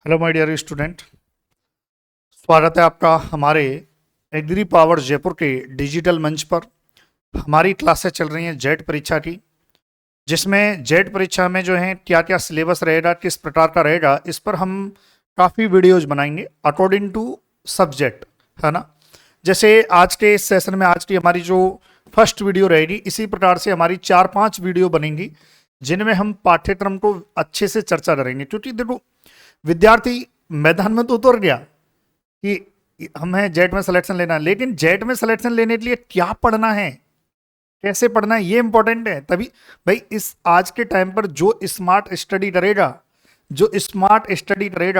Hello my dear student. स्वागत है आपका हमारे एग्री पावर जयपुर के डिजिटल मंच पर। हमारी क्लासेस चल रही हैं जेट परीक्षा की, जिसमें जेट परीक्षा में जो है क्या क्या सिलेबस रहेगा, किस प्रकार का रहेगा, इस पर हम काफ़ी वीडियोज बनाएंगे अकॉर्डिंग टू सब्जेक्ट, है ना। जैसे आज के इस सेशन में आज की हमारी जो फर्स्ट वीडियो रहेगी, इसी प्रकार से हमारी 4-5 वीडियो बनेंगी जिनमें हम पाठ्यक्रम को अच्छे से चर्चा करेंगे। क्योंकि देखो, विद्यार्थी मैदान में तो उतर गया कि हमें जेट में सिलेक्शन लेना है, लेकिन जेट में सिलेक्शन लेने के लिए क्या पढ़ना है, कैसे पढ़ना है, ये इंपॉर्टेंट है। तभी भाई इस आज के टाइम पर जो स्मार्ट स्टडी करेगा,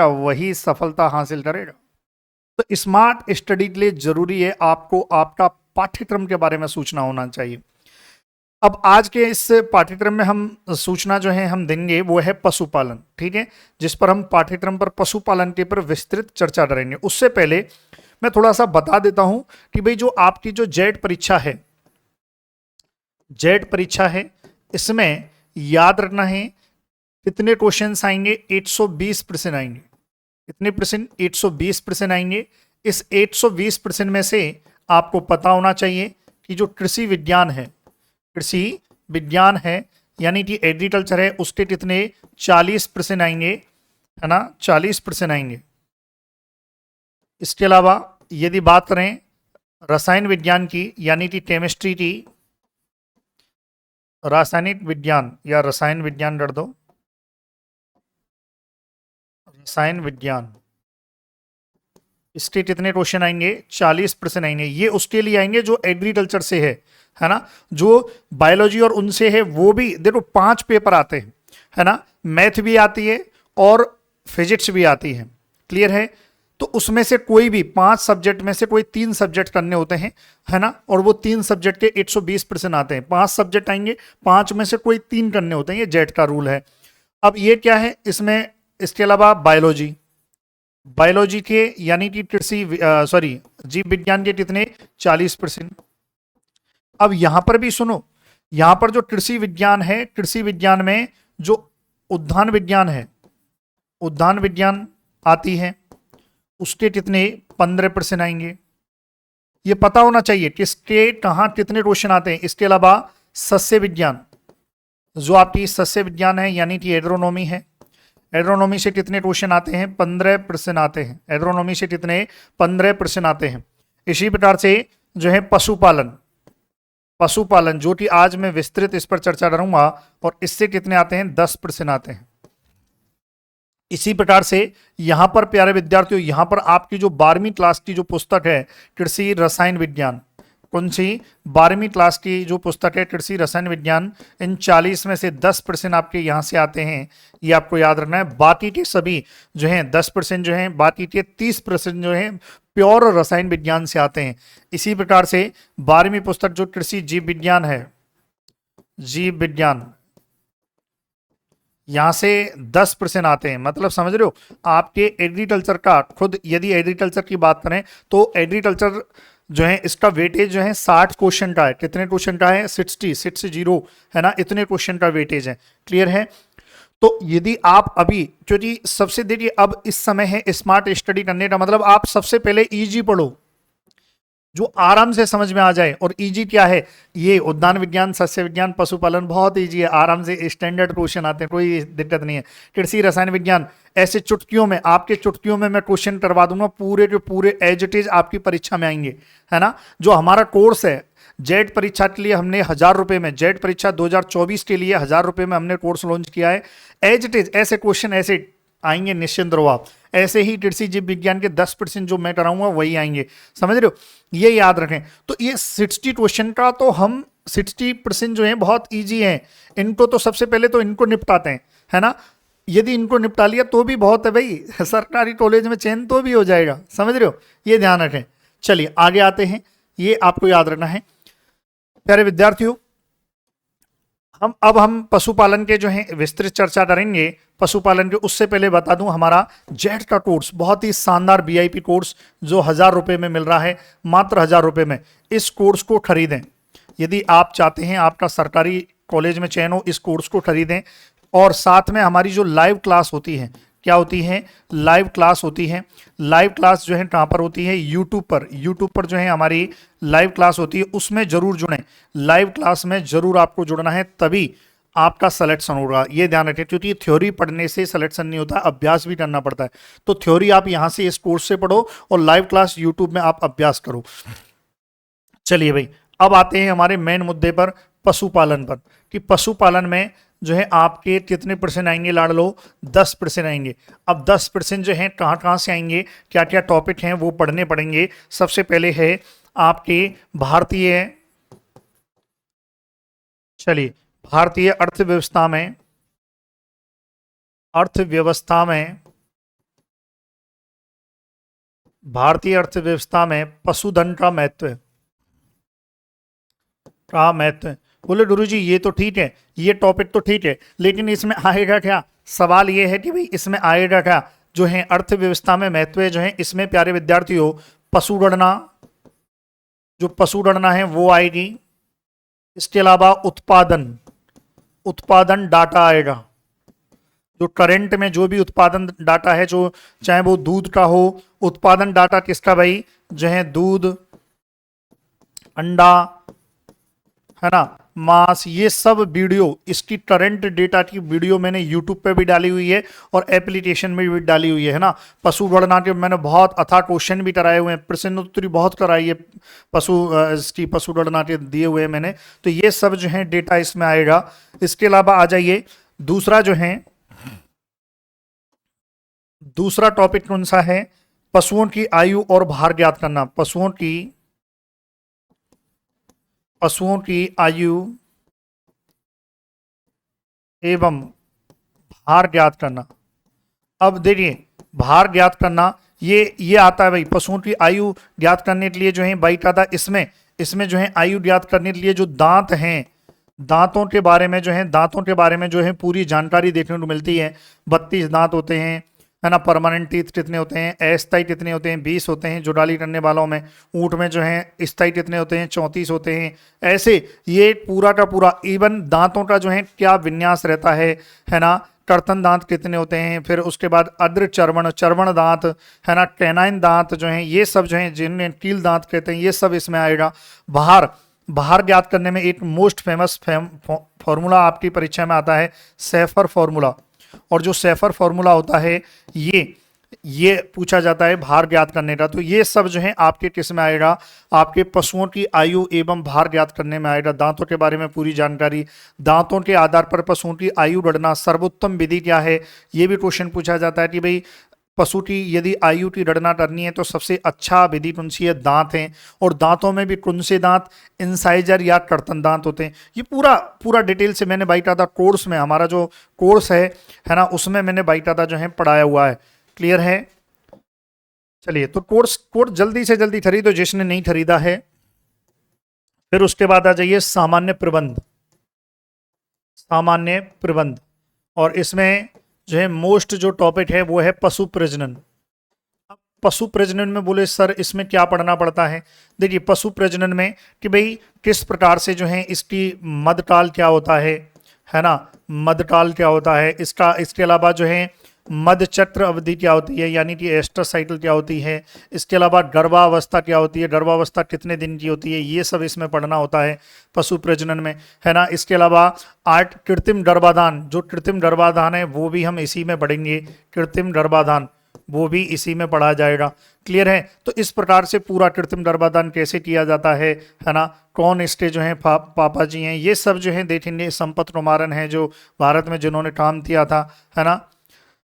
वही सफलता हासिल करेगा। तो स्मार्ट स्टडी के लिए जरूरी है आपको आपका पाठ्यक्रम के बारे में सूचना होना चाहिए। अब आज के इस पाठ्यक्रम में हम सूचना जो है हम देंगे वो है पशुपालन, ठीक है, जिस पर हम पाठ्यक्रम पर पशुपालन के पर विस्तृत चर्चा करेंगे। उससे पहले मैं थोड़ा सा बता देता हूं कि भाई जो आपकी जो जेट परीक्षा है, इसमें याद रखना है कितने क्वेश्चंस आएंगे। 120% आएंगे। कितने परसेंट? 120% आएंगे। इस 120% में से आपको पता होना चाहिए कि जो कृषि विज्ञान है यानी कि एग्रीकल्चर है, उसके कितने 40% आएंगे, है ना, 40% आएंगे। इसके अलावा यदि बात करें रसायन विज्ञान की यानी कि केमिस्ट्री की, रासायनिक विज्ञान या रसायन विज्ञान कर दो, रसायन विज्ञान, इसके कितने क्वेश्चन आएंगे? 40% आएंगे। ये उसके लिए आएंगे जो एग्रीकल्चर से है ना। जो बायोलॉजी और उनसे है वो भी देखो 5 पेपर आते हैं, है ना। मैथ भी आती है और फिजिक्स भी आती है, क्लियर है। तो उसमें से कोई भी 5 सब्जेक्ट में से कोई 3 सब्जेक्ट करने होते हैं, है ना, और वो 3 सब्जेक्ट के 120% आते हैं। 5 सब्जेक्ट आएंगे, 5 में से कोई 3 करने होते हैं, ये जेट का रूल है। अब ये क्या है इसमें, इसके अलावा बायोलॉजी के यानी कि कृषि जीव विज्ञान के कितने 40%। अब यहां पर भी सुनो, यहां पर जो कृषि विज्ञान है, कृषि विज्ञान में जो उद्यान विज्ञान आती है, उसके कितने 15% आएंगे। ये पता होना चाहिए किसके कहां कितने क्वेश्चन आते हैं। इसके अलावा सस्य विज्ञान, जो आपकी सस्य विज्ञान है यानी कि एग्रोनॉमी है, एग्रोनॉमी से कितने क्वेश्चन आते हैं? 15% आते हैं। एग्रोनॉमी से कितने 15% आते हैं। इसी प्रकार से जो है पशुपालन जो कि आज मैं विस्तृत इस पर चर्चा करूंगा, और इससे कितने आते हैं? 10% आते हैं। इसी प्रकार से यहां पर प्यारे विद्यार्थियों, यहां पर आपकी जो 12वीं क्लास की जो पुस्तक है कृषि रसायन विज्ञान, कौन सी? 12वीं क्लास की जो पुस्तक है कृषि रसायन विज्ञान, इन 40 में से 10% आपके यहाँ से आते हैं, ये आपको याद रखना है। बाकी के सभी जो है 10% जो है, बाकी के 30% जो है प्योर रसायन विज्ञान से आते हैं। इसी प्रकार से 12वीं पुस्तक जो कृषि जीव विज्ञान है, जीव विज्ञान, यहां से 10% आते हैं। मतलब समझ रहे हो, आपके एग्रीकल्चर का खुद, यदि एग्रीकल्चर की बात करें तो एग्रीकल्चर जो है इसका वेटेज जो है 60 क्वेश्चन का है। कितने क्वेश्चन का है? 60, है ना, इतने क्वेश्चन का वेटेज है, क्लियर है। तो यदि आप अभी, क्योंकि सबसे देखिए अब इस समय है स्मार्ट स्टडी करने का, मतलब आप सबसे पहले इजी पढ़ो जो आराम से समझ में आ जाए। और इजी क्या है? ये उद्यान विज्ञान, सस्य विज्ञान, पशुपालन बहुत इजी है, आराम से स्टैंडर्ड क्वेश्चन आते हैं, कोई दिक्कत नहीं है। कृषि रसायन विज्ञान ऐसे चुटकियों में, आपके चुटकियों में मैं क्वेश्चन करवा दूंगा, पूरे के पूरे एज इट इज आपकी परीक्षा में आएंगे, है ना। जो हमारा कोर्स है जेट परीक्षा के लिए, हमने 1000 रुपए में, जेट परीक्षा 2024 के लिए 1000 रुपए में हमने कोर्स लॉन्च किया है। एज इट इज ऐसे क्वेश्चन ऐसे आएंगे, निश्चिंत रहो आप। ऐसे ही कृषि जीव विज्ञान के 10% जो मैं कराऊंगा वही आएंगे, समझ रहे हो, ये याद रखें। तो ये 60 क्वेश्चन का तो हम 60% जो है बहुत इजी है, इनको तो सबसे पहले तो इनको निपटाते हैं, है ना। यदि इनको निपटा लिया तो भी बहुत है भाई, सरकारी कॉलेज में चयन तो भी हो जाएगा, समझ रहे हो, ये ध्यान रखें। चलिए आगे आते हैं, ये आपको याद रखना है प्यारे विद्यार्थियों। हम पशुपालन के जो है विस्तृत चर्चा करेंगे। पशुपालन के उससे पहले बता दूं, हमारा जेट का कोर्स बहुत ही शानदार वीआईपी कोर्स जो 1000 रुपए में मिल रहा है, मात्र 1000 रुपए में। इस कोर्स को खरीदें यदि आप चाहते हैं आपका सरकारी कॉलेज में चयन हो, इस कोर्स को खरीदें। और साथ में हमारी जो लाइव क्लास होती है क्या होती है, लाइव क्लास होती है। लाइव क्लास जो है कहाँ पर होती है, यूट्यूब पर। यूट्यूब पर जो है हमारी लाइव क्लास होती है, उसमें जरूर जुड़ें। लाइव क्लास में जरूर आपको जुड़ना है, तभी आपका सिलेक्शन होगा, ये ध्यान रखें। क्योंकि थ्योरी पढ़ने से सिलेक्शन नहीं होता, अभ्यास भी करना पड़ता है। तो थ्योरी आप यहां से इस कोर्स से पढ़ो और लाइव क्लास यूट्यूब में आप अभ्यास करो। चलिए भाई, अब आते हैं हमारे मेन मुद्दे पर, पशुपालन पर। कि पशुपालन में जो है आपके कितने परसेंट आएंगे लाड लो, 10% आएंगे। अब 10% जो है कहाँ कहाँ से आएंगे, क्या क्या टॉपिक हैं वो पढ़ने पड़ेंगे। सबसे पहले है आपके भारतीय, चलिए भारतीय अर्थव्यवस्था में, अर्थव्यवस्था में, भारतीय अर्थव्यवस्था में पशुधन का महत्व, का महत्व। बोले गुरु जी ये तो ठीक है, ये टॉपिक तो ठीक है, लेकिन इसमें आएगा क्या, सवाल ये है कि भाई इसमें आएगा क्या। जो है अर्थव्यवस्था में महत्व जो है, इसमें प्यारे विद्यार्थियों पशुगणना, जो पशुगणना है वो आएगी। इसके अलावा उत्पादन, उत्पादन डाटा आएगा। जो करंट में जो भी उत्पादन डाटा है, जो चाहे वो दूध का हो, उत्पादन डाटा किसका भाई, जो है दूध, अंडा, है ना, मांस, ये सब वीडियो, इसकी करंट डेटा की वीडियो मैंने यूट्यूब पे भी डाली हुई है और एप्लीकेशन में भी डाली हुई है ना। पशु गणना के मैंने बहुत अथाह क्वेश्चन भी कराए हुए हैं, प्रश्नोत्तरी बहुत कराई है इसकी पशु गणना के दिए हुए हैं मैंने। तो ये सब जो है डेटा इसमें आएगा। इसके अलावा आ जाइए, दूसरा जो है, दूसरा टॉपिक कौन सा है, पशुओं की आयु और भार ज्ञात करना। पशुओं की आयु एवं भार ज्ञात करना। अब देखिए, भार ज्ञात करना ये आता है भाई, पशुओं की आयु ज्ञात करने के लिए जो है बाइक आता है। इसमें जो है आयु ज्ञात करने के लिए जो दांत हैं, दांतों के बारे में जो है, दांतों के बारे में जो है पूरी जानकारी देखने को मिलती है। 32 दांत होते हैं, है ना। परमानेंट टीथ कितने होते हैं, अस्थायी कितने होते हैं, 20 होते हैं जुडाली करने वालों में। ऊंट में जो है स्थायी कितने होते हैं, 34 होते हैं। ऐसे ये पूरा का पूरा, इवन दांतों का जो है क्या विन्यास रहता है ना। कर्तन दांत कितने होते हैं, फिर उसके बाद अद्र चर्वण, चर्वण दांत, है ना, कैनाइन दांत जो है, ये सब जो है जिन्हें कील दांत कहते हैं, ये सब इसमें आएगा। भार ज्ञात करने में एक मोस्ट फेमस फॉर्मूला आपकी परीक्षा में आता है, सेफर फॉर्मूला। और जो सेफर फॉर्मूला होता है, ये पूछा जाता है भार ज्ञात करने का। तो ये सब जो है आपके किस में आएगा, आपके पशुओं की आयु एवं भार ज्ञात करने में आएगा। दांतों के बारे में पूरी जानकारी, दांतों के आधार पर पशुओं की आयु गणना, सर्वोत्तम विधि क्या है, ये भी क्वेश्चन पूछा जाता है कि भाई पशु की यदि आयु की गणना करनी है तो सबसे अच्छा विधि कौन सी है, दांत हैं। और दांतों में भी कौन से दांत, इंसाइजर या कर्तन दांत होते हैं। ये पूरा डिटेल से मैंने बाईकायदा कोर्स में, हमारा जो कोर्स है ना, उसमें मैंने बाईकायदा जो है पढ़ाया हुआ है। क्लियर है। चलिए, तो कोर्स जल्दी से जल्दी खरीदो जिसने नहीं खरीदा है। फिर उसके बाद आ जाइए सामान्य प्रबंध, सामान्य प्रबंध। और इसमें जो है मोस्ट जो टॉपिक है वो है पशु प्रजनन। अब पशु प्रजनन में बोले सर इसमें क्या पढ़ना पड़ता है। देखिए, पशु प्रजनन में कि भाई किस प्रकार से जो है इसकी मध्यकाल क्या होता है ना, मध्यकाल क्या होता है इसका। इसके अलावा जो है मध्यचक्र अवधि क्या होती है, यानी कि एस्टर साइकिल क्या होती है। इसके अलावा गर्भावस्था क्या होती है, गर्भावस्था कितने दिन की होती है, ये सब इसमें पढ़ना होता है पशु प्रजनन में, है ना। इसके अलावा कृत्रिम गर्भाधान, जो कृत्रिम गर्भाधान है वो भी हम इसी में पढ़ेंगे। कृत्रिम गर्भाधान वो भी इसी में पढ़ा जाएगा। क्लियर है। तो इस प्रकार से पूरा कृत्रिम गर्भाधान कैसे किया जाता है ना, कौन इसके जो है पापा जी हैं, ये सब जो है देखेंगे। संपत कुमारन है जो भारत में जिन्होंने काम किया था, है ना।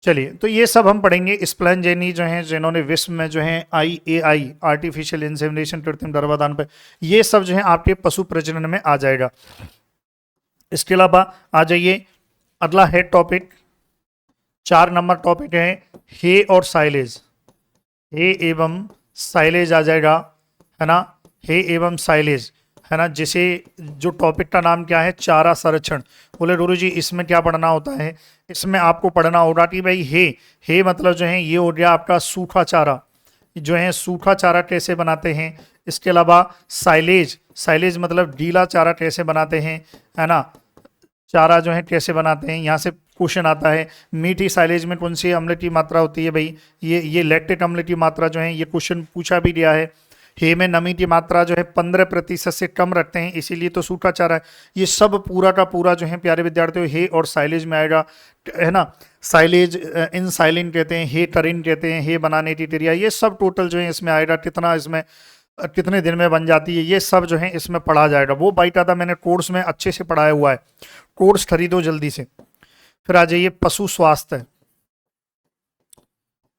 चलिए, तो ये सब हम पढ़ेंगे। स्प्लेंजेनी जो हैं जिन्होंने विश्व में जो है IAI, आर्टिफिशियल इंसेमिनेशन, कृत्रिम गर्भाधान पे, ये सब जो है आपके पशु प्रजनन में आ जाएगा। इसके अलावा आ जाइए, अगला है टॉपिक 4 नंबर टॉपिक है हे और साइलेज। हे एवं साइलेज आ जाएगा, है ना। हे एवं साइलेज, है ना, जिसे जो टॉपिक का नाम क्या है, चारा संरक्षण। बोले गुरु जी इसमें क्या पढ़ना होता है। इसमें आपको पढ़ना होगा कि भाई हे मतलब जो है ये हो गया आपका सूखा चारा, जो है सूखा चारा कैसे बनाते हैं। इसके अलावा साइलेज मतलब गीला चारा कैसे बनाते हैं, है ना। चारा जो है कैसे बनाते हैं, यहाँ से क्वेश्चन आता है। मीठी साइलेज में कौन सी अम्ल की मात्रा होती है भाई, ये लैक्टिक अम्ल की मात्रा जो है, ये क्वेश्चन पूछा भी गया है। हे में नमी की मात्रा जो है 15% से कम रखते हैं, इसीलिए तो सूखा चारा है। ये सब पूरा का पूरा जो है प्यारे विद्यार्थियों हे और साइलेज में आएगा, है ना। साइलेज इन साइलिन कहते हैं, हे टरिन कहते हैं, हे बनाने की क्रिया, ये सब टोटल जो है इसमें आएगा। कितना इसमें कितने दिन में बन जाती है, ये सब जो है इसमें पढ़ा जाएगा। वो बाकायदा मैंने कोर्स में अच्छे से पढ़ाया हुआ है, कोर्स खरीदो जल्दी से। फिर आ जाइए पशु स्वास्थ्य।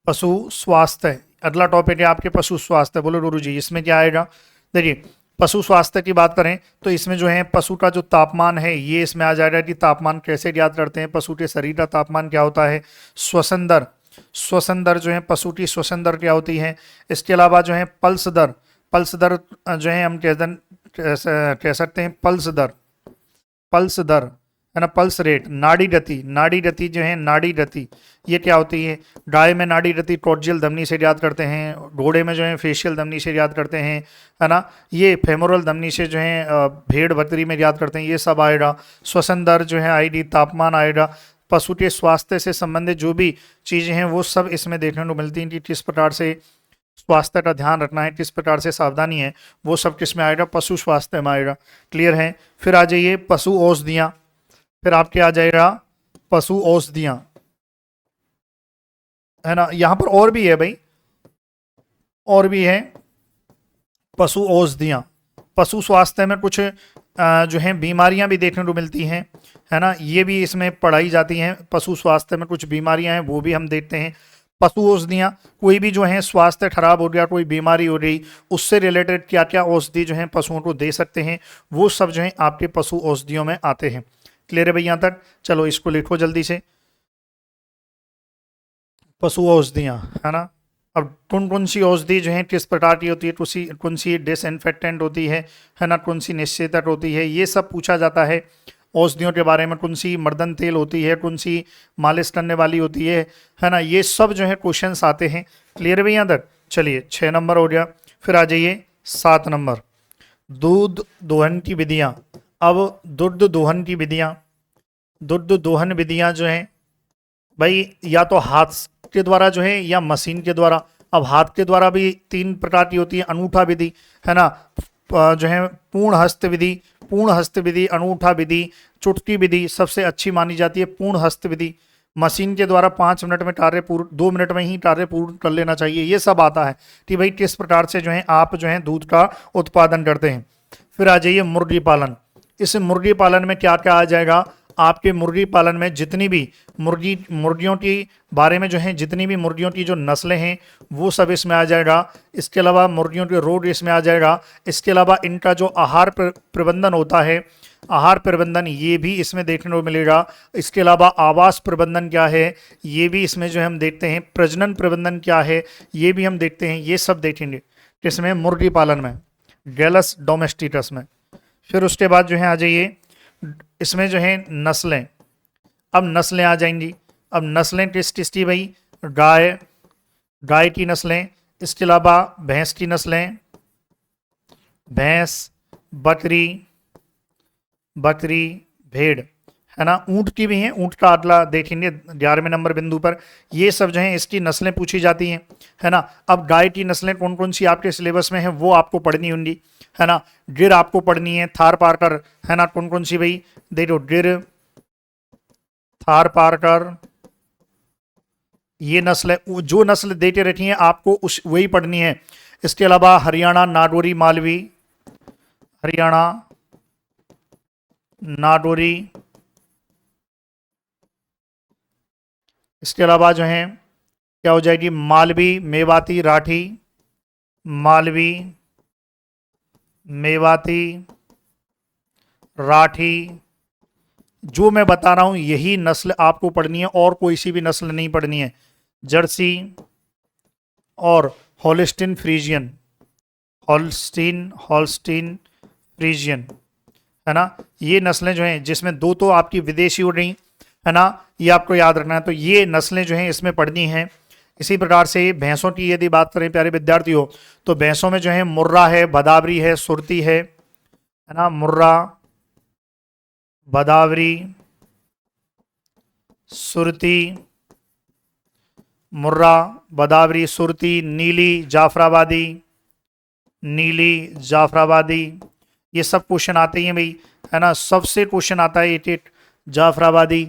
पशु स्वास्थ्य अगला टॉपिक है आपके पशु स्वास्थ्य। बोलो गुरु जी इसमें क्या आएगा। देखिए पशु स्वास्थ्य की बात करें तो इसमें जो है पशु का जो तापमान है ये इसमें आ जाएगा कि तापमान कैसे ज्ञात करते हैं, पशु के शरीर का तापमान क्या होता है। श्वसन दर, श्वसन दर जो है पशु की श्वसन दर क्या होती है। इसके अलावा जो है पल्स दर, पल्स दर जो है हम कह सकते हैं पल्स दर, पल्स दर है ना, पल्स रेट। नाड़ी गति, नाड़ी गति जो है नाड़ी गति ये क्या होती है। गाय में नाड़ी गति टॉर्जियल धमनी से याद करते हैं, घोड़े में जो है फेशियल धमनी से याद करते हैं, है ना। ये फेमोरल धमनी से जो है भेड़ बकरी में याद करते हैं, ये सब आएगा। श्वसन दर जो है आएगी, तापमान आएगा। पशु के स्वास्थ्य से संबंधित जो भी चीज़ें हैं वो सब इसमें देखने को मिलती हैं कि किस प्रकार से स्वास्थ्य का ध्यान रखना है, किस प्रकार से सावधानी है, वो सब किस में आएगा, पशु स्वास्थ्य में आएगा। क्लियर है। फिर आ जाइए पशु औषधियाँ। फिर आपके आ जाएगा पशु औषधियाँ, है ना। यहाँ पर और भी है भाई, और भी है पशु औषधियाँ। पशु स्वास्थ्य में कुछ जो है बीमारियां भी देखने को मिलती हैं, है ना, ये भी इसमें पढ़ाई जाती हैं। पशु स्वास्थ्य में कुछ बीमारियां हैं वो भी हम देखते हैं। पशु औषधियाँ, कोई भी जो है स्वास्थ्य खराब हो गया, कोई बीमारी हो गई, उससे रिलेटेड क्या क्या औषधि जो है पशुओं को दे सकते हैं, वो सब जो है आपके पशु औषधियों में आते हैं। क्लियर है भाई यहाँ तक। चलो इसको लिखो जल्दी से, पशु औषधियाँ, है ना। अब कौन कौन सी औषधि जो है किस प्रकार की होती है, कौन सी डिसइंफेक्टेंट होती है ना, कौन सी निश्चेतक होती है, ये सब पूछा जाता है औषधियों के बारे में। कौन सी मर्दन तेल होती है, कौन सी मालिश करने वाली होती है ना, ये सब जो है क्वेश्चंस आते हैं। क्लियर है भाई यहाँ तक। चलिए 6 नंबर हो गया। फिर आ जाइए 7 नंबर, दूध दोहन की विधियाँ। अब दुग्ध दोहन की विधियाँ, दुग्ध दोहन विधियाँ जो हैं भाई या तो हाथ के द्वारा जो है या मशीन के द्वारा। अब हाथ के द्वारा भी 3 प्रकार की होती है, अनूठा विधि, है ना, जो है पूर्ण हस्त विधि, पूर्ण हस्त विधि, अनूठा विधि, चुटकी विधि सबसे अच्छी मानी जाती है पूर्ण हस्त विधि। मशीन के द्वारा 5 मिनट में कार्य पूर्ण, 2 मिनट में ही कार्य पूर्ण कर लेना चाहिए। ये सब आता है कि भाई किस प्रकार से जो है आप जो है दूध का उत्पादन करते हैं। फिर आ जाइए मुर्गी पालन। इस मुर्गी पालन में क्या क्या आ जाएगा, आपके मुर्गी पालन में जितनी भी मुर्गियों की बारे में जो है, जितनी भी मुर्गियों की जो नस्लें हैं वो सब इसमें आ जाएगा। इसके अलावा मुर्गियों के रोग इसमें आ जाएगा। इसके अलावा इनका जो आहार प्रबंधन होता है, आहार प्रबंधन ये भी इसमें देखने को मिलेगा। इसके अलावा आवास प्रबंधन क्या है ये भी इसमें जो है हम देखते हैं। प्रजनन प्रबंधन क्या है ये भी हम देखते हैं। ये सब देखेंगे किसमें, मुर्गी पालन में, गैलस डोमेस्टिकस में। फिर उसके बाद जो है आ जाइए इसमें जो है नस्लें। अब नस्लें आ जाएंगी। अब नस्लें किस किस की भाई, गाय की नस्लें, इसके अलावा भैंस की नस्लें, भैंस, बकरी, भेड़, है ना। ऊंट की भी हैं, ऊंट का अगला देखेंगे 11वें नंबर बिंदु पर। ये सब जो है इसकी नस्लें पूछी जाती हैं, है ना। अब गाय की नस्लें कौन कौन सी आपके सिलेबस में है वो आपको पढ़नी होंगी, है ना। गिर आपको पढ़नी है, थार पारकर, है ना। कौन कौन सी भाई, देखो गिर, थार पारकर, ये नस्ल, जो नस्ल देते रहती हैं आपको उस वही पढ़नी है। इसके अलावा हरियाणा, नागौरी, मालवी, हरियाणा, नागौरी, इसके अलावा जो है क्या हो जाएगी, मालवी, मेवाती, राठी, मालवी, मेवाती, राठी, जो मैं बता रहा हूं यही नस्ल आपको पढ़नी है और कोई सी भी नस्ल नहीं पढ़नी है। जर्सी और हॉलस्टीन फ्रीजियन, हॉलस्टीन फ्रीजियन, है ना। ये नस्लें जो हैं जिसमें 2 तो आपकी विदेशी हो रही, है ना, ये आपको याद रखना है। तो ये नस्लें जो हैं इसमें पढ़नी हैं। इसी प्रकार से भैंसों की यदि बात करें प्यारे विद्यार्थियों, तो भैंसों में जो है मुर्रा है, बदावरी है, सुरती है ना, मुर्रा, बदावरी, सुरती, मुर्रा, बदावरी, सुरती, नीली, जाफराबादी, नीली, जाफराबादी, ये सब क्वेश्चन आते हैं भाई, है ना। सबसे क्वेश्चन आता है 88 जाफराबादी,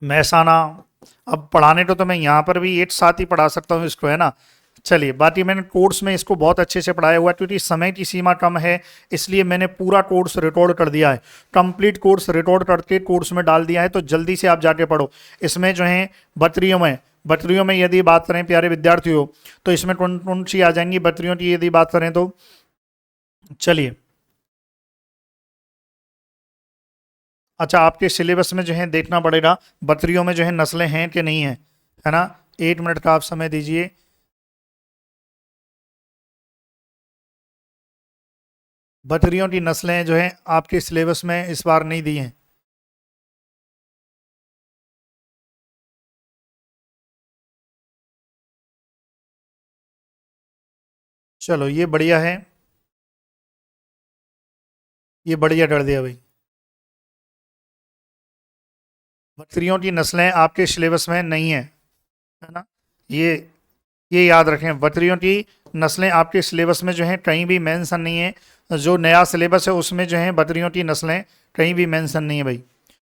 महसाना। अब पढ़ाने तो मैं यहाँ पर भी एक साथ ही पढ़ा सकता हूँ इसको, है ना। चलिए, बाकी मैंने कोर्स में इसको बहुत अच्छे से पढ़ाया हुआ है, क्योंकि समय की सीमा कम है, इसलिए मैंने पूरा कोर्स रिकॉर्ड कर दिया है। कंप्लीट कोर्स रिकॉर्ड करके कोर्स में डाल दिया है, तो जल्दी से आप जाके पढ़ो। इसमें जो है बत्रियों में यदि बात करें प्यारे विद्यार्थियों, तो इसमें कौन कौन सी आ जाएंगी बत्रियों की यदि बात करें तो। चलिए, अच्छा, आपके सिलेबस में जो है देखना पड़ेगा बत्रियों में जो है नस्लें हैं कि नहीं है, है ना। 1 मिनट का आप समय दीजिए। बकरियों की नस्लें जो हैं आपके सिलेबस में इस बार नहीं दी हैं। चलो, ये बढ़िया है, ये बढ़िया कर दिया भाई। बकरियों की नस्लें आपके सिलेबस में नहीं है, है ना। ये ये याद रखें, बकरियों की नस्लें आपके सिलेबस में जो है कहीं भी मेंशन नहीं है। जो नया सिलेबस है उसमें जो है बकरियों की नस्लें कहीं भी मेंशन नहीं है भाई।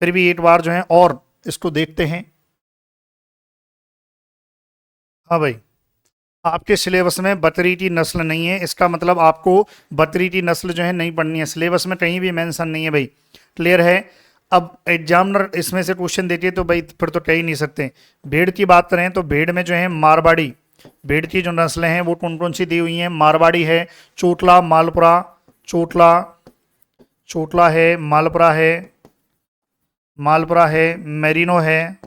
फिर भी एक बार जो है और इसको देखते हैं। हाँ भाई, आपके सिलेबस में बकरी की नस्ल नहीं है, इसका मतलब आपको बकरी की नस्ल जो है नहीं पढ़नी है, सिलेबस में कहीं भी मेंशन नहीं है भाई। क्लियर है। अब एग्जामिनर इसमें से क्वेश्चन देती है तो भाई फिर तो कह ही नहीं सकते। भेड़ की बात करें तो भेड़ में जो है मारवाड़ी, भेड़ की जो नस्लें हैं वो कौन कौन सी दी हुई हैं। मारवाड़ी है, चोटला, मालपुरा, चोटला, चोटला है, मालपुरा है, मालपुरा है, मेरिनो है,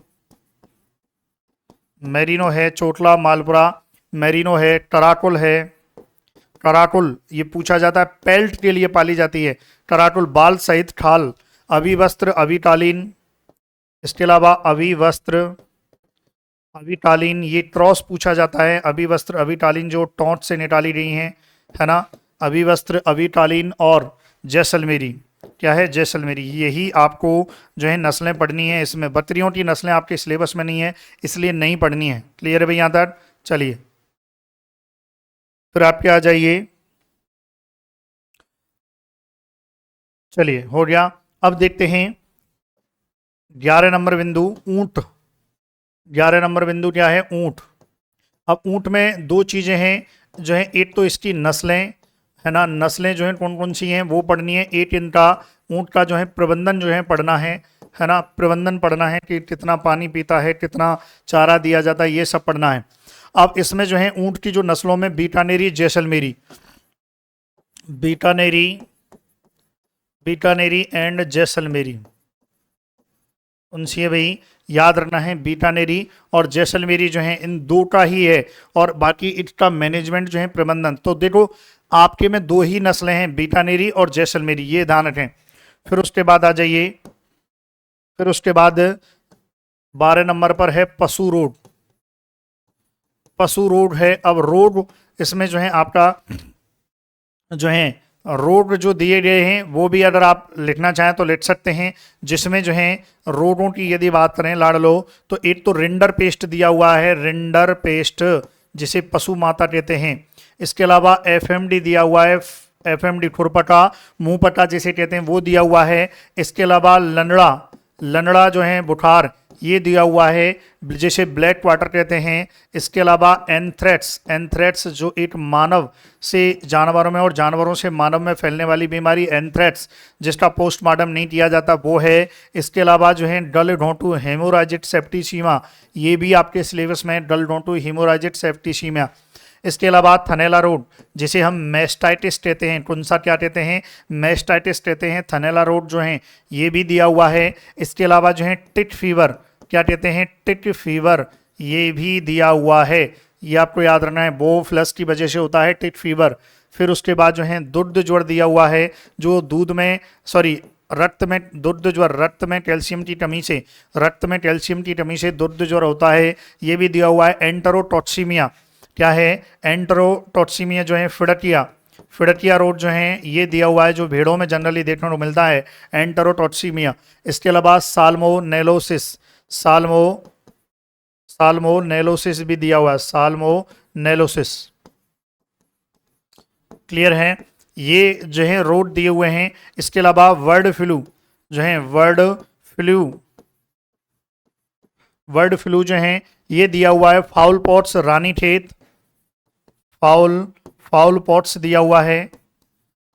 मेरिनो है, चोटला, मालपुरा, मेरिनो है, टराकुल है। टराकुल ये पूछा जाता है, पेल्ट के लिए पाली जाती है। टराकुल बाल सहित खाल, अभिवस्त्र, अभिकालीन, इसके अलावा अभिवस्त्र, अभिकालीन, ये क्रॉस पूछा जाता है। अभिवस्त्र, अभिकालीन जो टोंट से निकाली गई हैं, है ना। अभिवस्त्र, अभिकालीन और जैसलमेरी, क्या है, जैसलमेरी। यही आपको जो है नस्लें पढ़नी है। इसमें बकरियों की नस्लें आपके सिलेबस में नहीं है, इसलिए नहीं पढ़नी है। क्लियर है भाई यहाँ तक। चलिए, फिर आपके आ जाइए। चलिए, हो गया। अब देखते हैं 11 नंबर बिंदु, ऊंट। 11 नंबर बिंदु क्या है, ऊंट। अब ऊंट में दो चीजें हैं जो है, एक तो इसकी नस्लें, है ना। नस्लें जो है कौन कौन सी हैं वो पढ़नी है। एक इनका ऊंट का जो है प्रबंधन जो है पढ़ना है ना। प्रबंधन पढ़ना है कि कितना पानी पीता है, कितना चारा दिया जाता है, ये सब पढ़ना है। अब इसमें जो है ऊंट की जो नस्लों में बीकानेरी, जैसलमेरी, बीकानेरी, बीकानेरी एंड जैसलमेरी, उनसे भाई याद रखना है। बीकानेरी और जैसलमेरी जो है इन दो का ही है, और बाकी इसका मैनेजमेंट जो है प्रबंधन। तो देखो, आपके में दो ही नस्लें हैं, बीकानेरी और जैसलमेरी, ये ध्यान रखें। फिर उसके बाद आ जाइए, फिर उसके बाद 12 नंबर पर है पशु रोग। पशु रोग है। अब रोग इसमें जो है आपका जो है रोग जो दिए गए हैं वो भी अगर आप लिखना चाहें तो लिख सकते हैं। जिसमें जो है रोगों की यदि बात करें लाड़ लो, तो एक तो रिंडर पेस्ट दिया हुआ है, रिंडर पेस्ट जिसे पशु माता कहते हैं। इसके अलावा एफएमडी दिया हुआ है, एफएमडी खुरपका, मुंहपका जिसे कहते हैं वो दिया हुआ है। इसके अलावा लंगड़ा, लंगड़ा जो है बुखार, ये दिया हुआ है जिसे ब्लैक वाटर कहते हैं। इसके अलावा एंथ्रेक्स, एंथ्रेक्स जो एक मानव से जानवरों में और जानवरों से मानव में फैलने वाली बीमारी एंथ्रेक्स, जिसका पोस्टमार्टम नहीं किया जाता, वो है। इसके अलावा जो है डल ढोंटू हेमोराजिक सेप्टिसीमा, ये भी आपके सिलेबस में है, डल ढोंटू हेमोराजिक सेप्टिसीमा। इसके अलावा थनैला रोग जिसे हम मेस्टाइटिस कहते हैं, कौन सा क्या कहते हैं, मेस्टाइटिस कहते हैं, थनैला रोग जो है ये भी दिया हुआ है। इसके अलावा जो है टिक फीवर, क्या कहते हैं, टिक फीवर, ये भी दिया हुआ है। ये आपको याद रखना है, बो फ्लस की वजह से होता है टिक फीवर। फिर उसके बाद जो है दुग्ध ज्वर दिया हुआ है, जो दूध में रक्त में दुग्ध ज्वर, रक्त में कैल्शियम की कमी से, रक्त में कैल्शियम की कमी से दुग्ध ज्वर होता है, ये भी दिया हुआ है। एंटरोटॉक्सीमिया, क्या है, एंटरोटॉक्सीमिया जो है फिडकिया, फिडकिया रोग जो है ये दिया हुआ है, जो भेड़ों में जनरली देखने को मिलता है, एंटेरोटॉक्सीमिया। इसके अलावा साल्मोनेलोसिस, साल्मोनेलोसिस भी दिया हुआ है, साल्मोनेलोसिस। क्लियर है, ये जो है रोग दिए हुए हैं। इसके अलावा वर्ड फ्लू जो है, वर्ड फ्लू जो है ये दिया हुआ है, foul pots, Ranikhet, foul pots दिया हुआ है।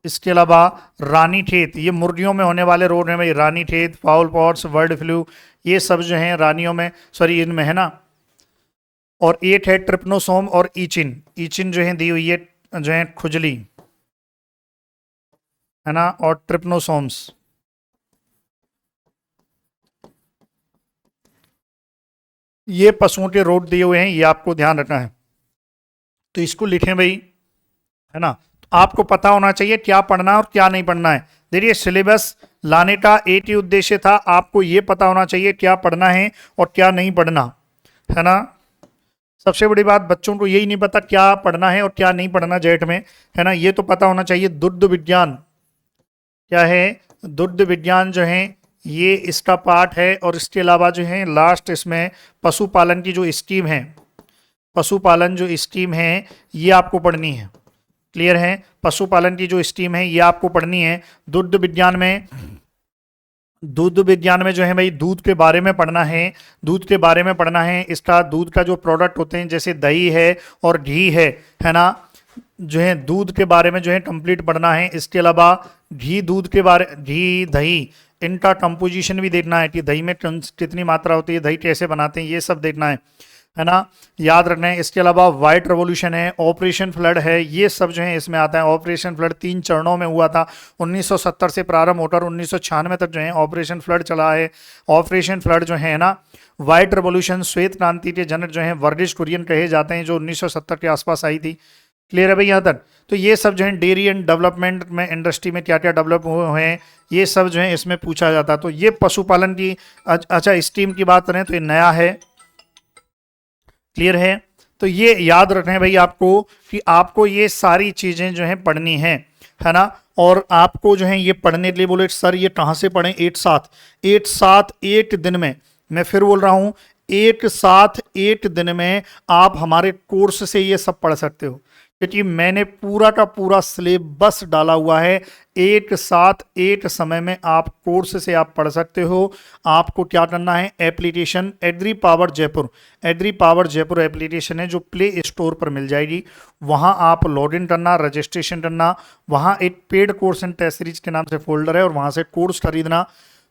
इसके अलावा रानीखेत, ये मुर्गियों में होने वाले रोग हैं भाई, Ranikhet, foul pots, bird flu, ये सब जो हैं रानियों में, सॉरी इनमें है ना। और एक है ट्रिप्नोसोम और ईचिन जो है दी हुई है, जो है खुजली, है ना, और ट्रिप्नोसोम्स। ये पशुओं के रोग दिए हुए हैं, ये आपको ध्यान रखना है, तो इसको लिखें भाई, है ना। तो आपको पता होना चाहिए क्या पढ़ना है और क्या नहीं पढ़ना है। देखिए सिलेबस लाने का एक ही उद्देश्य था, आपको ये पता होना चाहिए क्या पढ़ना है और क्या नहीं पढ़ना, है ना। सबसे बड़ी बात, बच्चों को यही नहीं पता क्या पढ़ना है और क्या नहीं पढ़ना जेट में, है ना। ये तो पता होना चाहिए। दुग्ध विज्ञान क्या है, दुग्ध विज्ञान जो है ये इसका पार्ट है। और इसके अलावा जो है लास्ट इसमें पशुपालन की जो स्कीम है, पशुपालन जो स्कीम है ये आपको पढ़नी है। क्लियर है, पशुपालन की जो स्कीम है ये आपको पढ़नी है। दुग्ध विज्ञान में जो है भाई दूध के बारे में पढ़ना है, दूध के बारे में पढ़ना है। इसका दूध का जो प्रोडक्ट होते हैं जैसे दही है और घी है ना, जो है दूध के बारे में जो है कंप्लीट पढ़ना है। इसके अलावा घी दही इनका कंपोजिशन भी देखना है कि दही में कितनी मात्रा होती है, दही कैसे बनाते हैं, ये सब देखना है ना, याद रखना है। इसके अलावा व्हाइट रेवोल्यूशन है, ऑपरेशन फ्लड है, ये सब जो है इसमें आता है। ऑपरेशन फ्लड 3 चरणों में हुआ था, 1970 से प्रारंभ होकर 1996 तक जो है ऑपरेशन फ्लड चला है। ऑपरेशन फ्लड जो है ना, व्हाइट रेवोल्यूशन, श्वेत क्रांति के जनक जो है वर्गिश कुरियन कहे जाते हैं, जो 1970 के आसपास आई थी। क्लियर है भाई यहाँ तक। तो ये सब जो है डेयरी एंड डेवलपमेंट में, इंडस्ट्री में क्या क्या डेवलप हुए हैं, ये सब जो है इसमें पूछा जाता है। तो ये पशुपालन की अच्छा स्ट्रीम की बात करें तो ये नया है। क्लियर है, तो ये याद रखना है भाई आपको कि आपको ये सारी चीजें जो है पढ़नी है ना। और आपको जो है ये पढ़ने के लिए बोले सर ये कहाँ से पढ़ें, एक साथ एक दिन में, मैं फिर बोल रहा हूँ, एक साथ एक दिन में आप हमारे कोर्स से ये सब पढ़ सकते हो, क्योंकि मैंने पूरा का पूरा सिलेबस डाला हुआ है। एक साथ एक समय में आप कोर्स से आप पढ़ सकते हो। आपको क्या करना है, application agri power Jaipur application है जो प्ले स्टोर पर मिल जाएगी, वहां आप लॉग इन करना, रजिस्ट्रेशन करना, वहां एक paid course and test series के नाम से फोल्डर है और वहां से कोर्स खरीदना।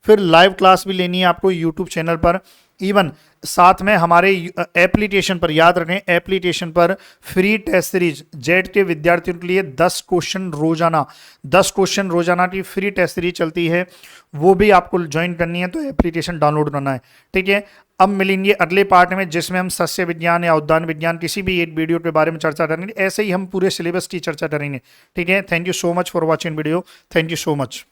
फिर लाइव क्लास भी लेनी है आपको यूट्यूब चैनल पर। इवन साथ में हमारे एप्लीकेशन पर, याद रखें एप्लीकेशन पर फ्री टेस्ट सीरीज जेट के विद्यार्थियों के लिए 10 क्वेश्चन रोजाना की फ्री टेस्ट सीरीज चलती है, वो भी आपको ज्वाइन करनी है, तो एप्लीकेशन डाउनलोड करना है। ठीक है, अब मिलेंगे अगले पार्ट में जिसमें हम सस्य विज्ञान या उद्यान विज्ञान किसी भी एक वीडियो के बारे में चर्चा करेंगे। ऐसे ही हम पूरे सिलेबस की चर्चा करेंगे। ठीक है, thank you so much for watching video, thank you so much.